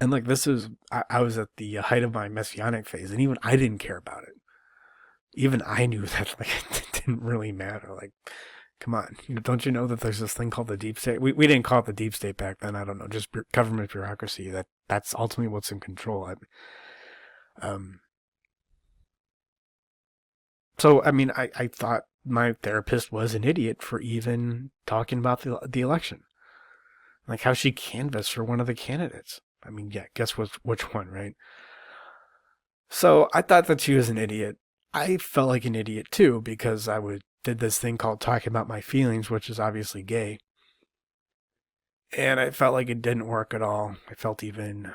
and like this is, I was at the height of my messianic phase, and even I didn't care about it. Even I knew that like it didn't really matter. Like, come on, don't you know that there's this thing called the deep state? We didn't call it the deep state back then. I don't know, just government bureaucracy. That's ultimately what's in control. So I mean, I thought my therapist was an idiot for even talking about the election, like how she canvassed for one of the candidates. I mean, yeah, guess which one, right? So I thought that she was an idiot. I felt like an idiot too because did this thing called talking about my feelings, which is obviously gay. And I felt like it didn't work at all. I felt even,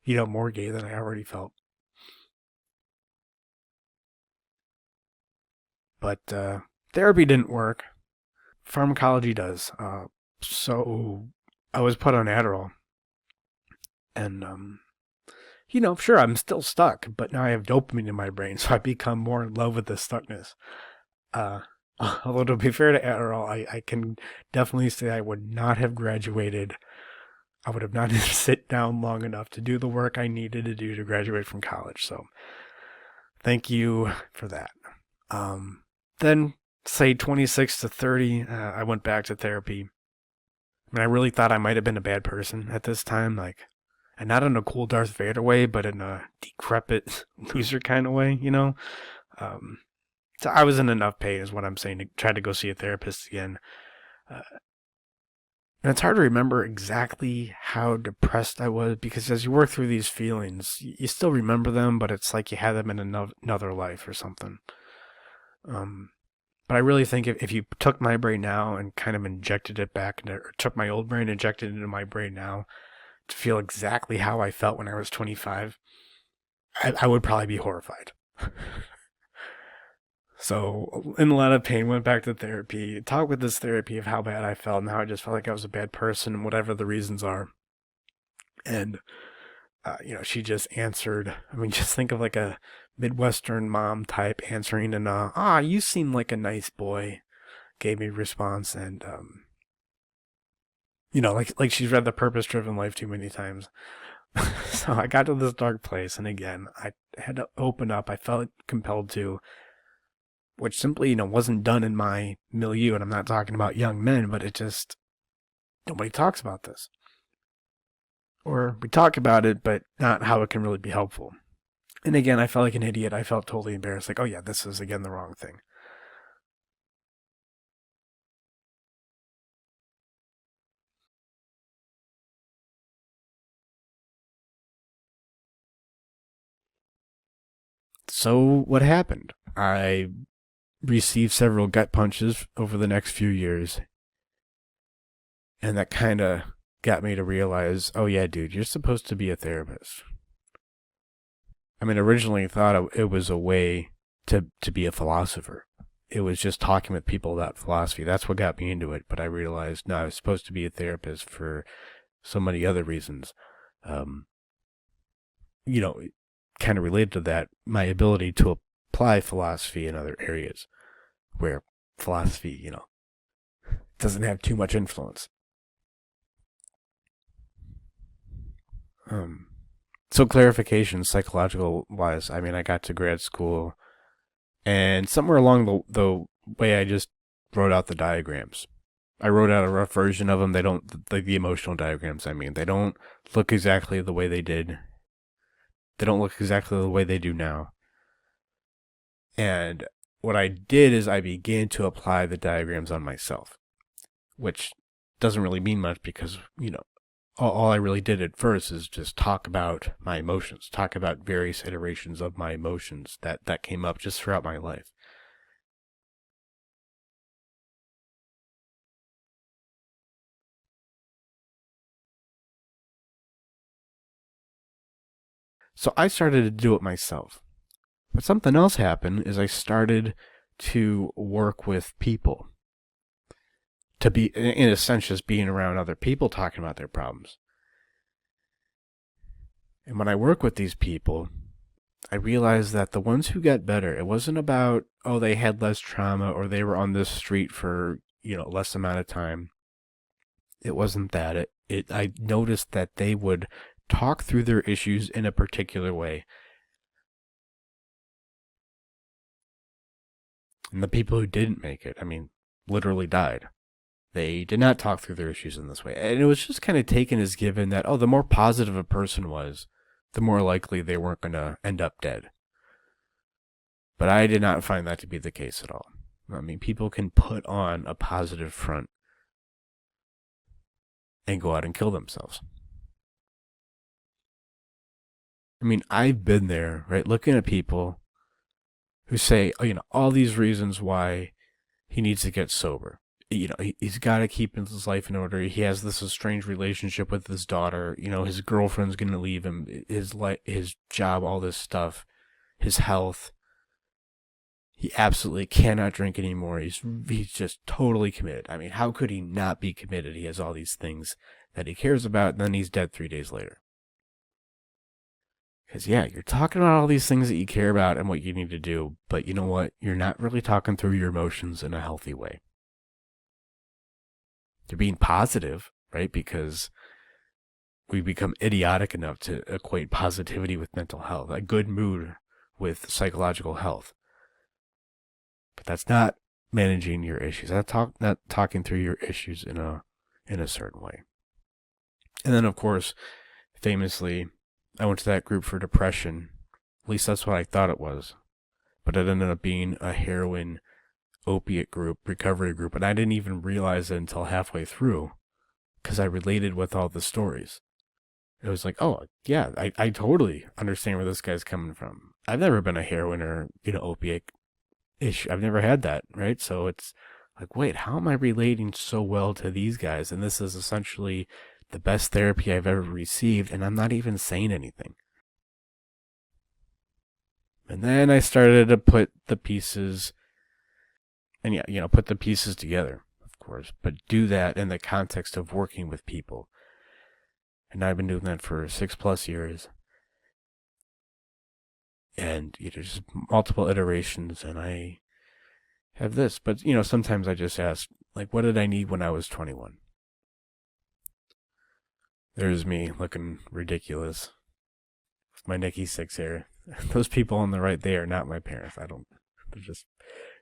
more gay than I already felt. But therapy didn't work. Pharmacology does. So I was put on Adderall. And, sure, I'm still stuck, but now I have dopamine in my brain, so I become more in love with the stuckness. Although, to be fair to Adderall, I can definitely say I would not have graduated. I would have not sit down long enough to do the work I needed to do to graduate from college. So, thank you for that. Then, say 26 to 30, I went back to therapy. I mean, I really thought I might have been a bad person at this time, and not in a cool Darth Vader way, but in a decrepit loser kind of way, So I was in enough pain is what I'm saying to try to go see a therapist again. And it's hard to remember exactly how depressed I was because as you work through these feelings, you still remember them, but it's like you had them in another life or something. But I really think if you took my brain now and kind of injected it back into, or took my old brain, injected it into my brain now to feel exactly how I felt when I was 25, I would probably be horrified. So, in a lot of pain, went back to therapy, talked with this therapy of how bad I felt and how I just felt like I was a bad person, whatever the reasons are. And, she just answered. I mean, just think of like a Midwestern mom type answering and, you seem like a nice boy, gave me a response. And, like she's read The Purpose-Driven Life too many times. So I got to this dark place. And again, I had to open up. I felt compelled to. Which simply, wasn't done in my milieu, and I'm not talking about young men, but it just, nobody talks about this. Or we talk about it, but not how it can really be helpful. And again, I felt like an idiot. I felt totally embarrassed, like, oh yeah, this is again the wrong thing. So what happened? I received several gut punches over the next few years. And that kind of got me to realize, oh yeah, dude, you're supposed to be a therapist. I mean, originally I thought it was a way to be a philosopher. It was just talking with people about philosophy. That's what got me into it. But I realized, no, I was supposed to be a therapist for so many other reasons. Kind of related to that, my ability to apply philosophy in other areas where philosophy, doesn't have too much influence. So clarification, psychological wise, I mean, I got to grad school, and somewhere along the way, I just wrote out the diagrams. I wrote out a rough version of them. They don't, like the emotional diagrams, I mean, they don't look exactly the way they did. They don't look exactly the way they do now. And what I did is I began to apply the diagrams on myself, which doesn't really mean much because, all I really did at first is just talk about my emotions, talk about various iterations of my emotions that came up just throughout my life. So I started to do it myself. But something else happened is I started to work with people, to be, in a sense, just being around other people talking about their problems. And when I work with these people, I realized that the ones who got better, it wasn't about, oh, they had less trauma or they were on this street for, less amount of time. It wasn't that. I noticed that they would talk through their issues in a particular way. And the people who didn't make it, literally died. They did not talk through their issues in this way. And it was just kind of taken as given that, the more positive a person was, the more likely they weren't going to end up dead. But I did not find that to be the case at all. People can put on a positive front and go out and kill themselves. I've been there, right? Looking at people who say, all these reasons why he needs to get sober. He's got to keep his life in order. He has this estranged relationship with his daughter. His girlfriend's going to leave him, his job, all this stuff, his health. He absolutely cannot drink anymore. He's just totally committed. How could he not be committed? He has all these things that he cares about, and then he's dead 3 days later. Because, you're talking about all these things that you care about and what you need to do, but you know what? You're not really talking through your emotions in a healthy way. You're being positive, right? Because we become idiotic enough to equate positivity with mental health, a good mood with psychological health. But that's not managing your issues. That's not talking through your issues in a certain way. And then, of course, famously, I went to that group for depression. At least that's what I thought it was. But it ended up being a heroin opiate group, recovery group, and I didn't even realize it until halfway through because I related with all the stories. It was like, oh, yeah, I totally understand where this guy's coming from. I've never been a heroin or, opiate issue. I've never had that, right? So it's like, wait, how am I relating so well to these guys? And this is essentially the best therapy I've ever received, and I'm not even saying anything. And then I started to put the pieces, and put the pieces together, of course, but do that in the context of working with people. And I've been doing that for 6+ years. And just multiple iterations, and I have this. But, sometimes I just ask, like, what did I need when I was 21? There's me looking ridiculous with my Nikki Sixx hair. Those people on the right, they are not my parents. They're just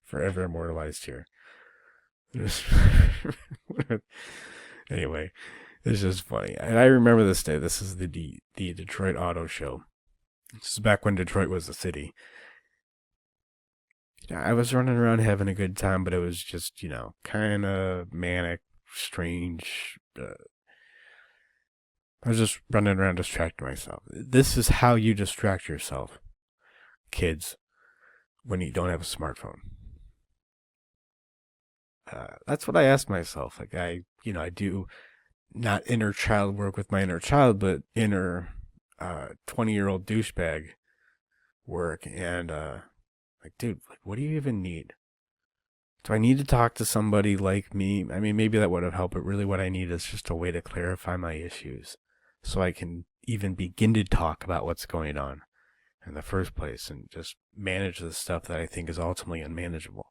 forever immortalized here. Anyway, it's just funny. And I remember this day. This is the Detroit Auto Show. This is back when Detroit was a city. I was running around having a good time, but it was just, kind of manic, strange. I was just running around distracting myself. This is how you distract yourself, kids, when you don't have a smartphone. That's what I asked myself. Like I do not inner child work with my inner child, but inner 20-year-old douchebag work. And like, dude, like, what do you even need? Do I need to talk to somebody like me? Maybe that would have helped, but really what I need is just a way to clarify my issues so I can even begin to talk about what's going on in the first place and just manage the stuff that I think is ultimately unmanageable.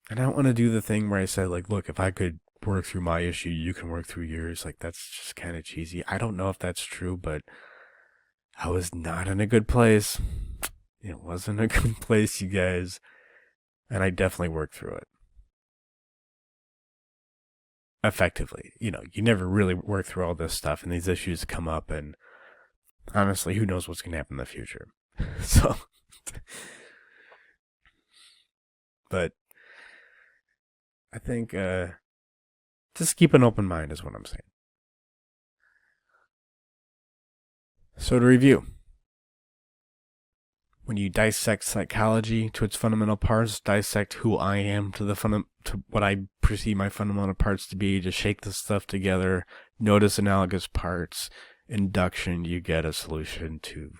And I don't want to do the thing where I said, like, look, if I could work through my issue, you can work through yours. Like, that's just kind of cheesy. I don't know if that's true, but I was not in a good place. It wasn't a good place, you guys. And I definitely worked through it. Effectively. You never really work through all this stuff, and these issues come up, and honestly, who knows what's going to happen in the future. So, but I think Just keep an open mind is what I'm saying. So to review, when you dissect psychology to its fundamental parts, dissect who I am to what I perceive my fundamental parts to be, just shake this stuff together, notice analogous parts, induction, you get a solution to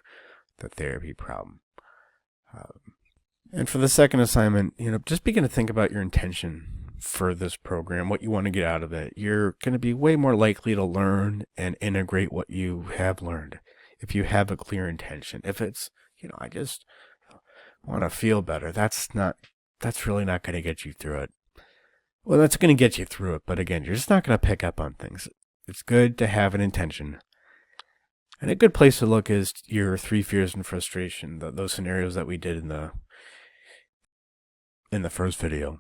the therapy problem. And for the second assignment, just begin to think about your intention for this program, what you want to get out of it. You're going to be way more likely to learn and integrate what you have learned if you have a clear intention. If it's, I just want to feel better, that's really not going to get you through it. Well, that's going to get you through it, but again, you're just not going to pick up on things. It's good to have an intention. And a good place to look is your 3 fears and frustration, those scenarios that we did in the first video.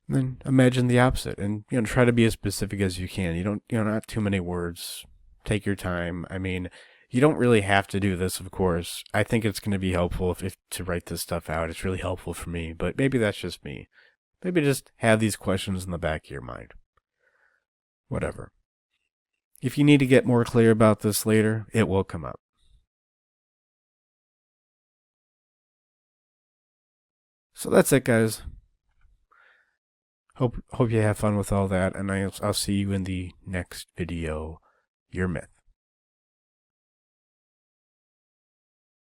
And then imagine the opposite, and try to be as specific as you can. You don't, not too many words. Take your time. I mean, you don't really have to do this, of course. I think it's going to be helpful if to write this stuff out. It's really helpful for me, but maybe that's just me. Maybe just have these questions in the back of your mind. Whatever. If you need to get more clear about this later, it will come up. So that's it, guys. Hope you have fun with all that, and I'll see you in the next video. Your Myth.